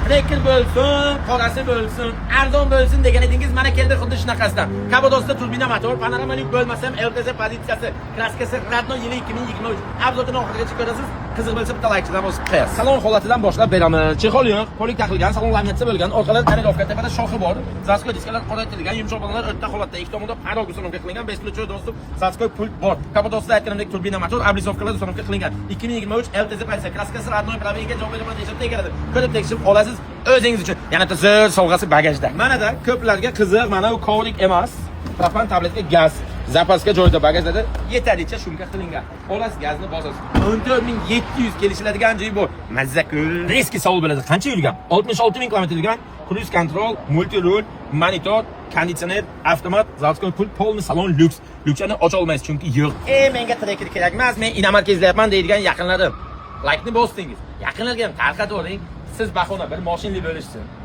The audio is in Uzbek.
Trekker bo'lsin, qorasi bo'lsin, arzon bo'lsin degan edingiz, mana keldi xuddi shunaqasidan. Kabadosda turbina motor, panoramalik bo'lmasa ham LTZ pozitsiyasi, kraskasi Radno yili 2023. Avzodan oxirigacha ko'rasiz. Qiziq bo'lsa bitta like-dan bosib qo'yasiz. Salon holatidan boshlab beramiz. Chexol yo'q, polik taqilgan, salon laminatsiya bo'lgan, orqalar tonirovka, tepada shoxi bor. Zaskoy diskalar qoraytirilgan, yumshoq bolalar o'rta holatda, ikki tomonda parog usulunga qilingan, 5 ключевой достуp, zaskoy pult bor. Kabadosda aytganimdek turbina motor, облицовкалар usulunga qilingan. 2023 LTZ pozitsiya, kraskasi Radno praviga javob beraman deb tegadi. Ko'rib tekshirib olasiz o'zingiz uchun. Yana zo'r sovg'asi bagajda. Mana-da ko'plarga qiziq, mana bu kovrik emas. Propan tabletga gaz. Zapaska joyda bagajda yetarlicha shumka qilingan. Olasiz gazni bosasiz. 14700 kelishiladigan joyi bor. Mazza ko'l. Riski savol bo'ladi. Qancha yurgan? 66000 km yurgan. Cruise control, multi rule, monitor, konditsioner, avtomat, заводской pult, полный salon lyuks. Lyuksani ocha olmaysiz chunki yo'q. Menga trekker kerak emas, men inomarka izlayapman deydigan yaqinlarim. Like ni bosdingiz. Yaqinlarga ham tarqatib oling. Siz bahona bir mashinali bo'lishsin.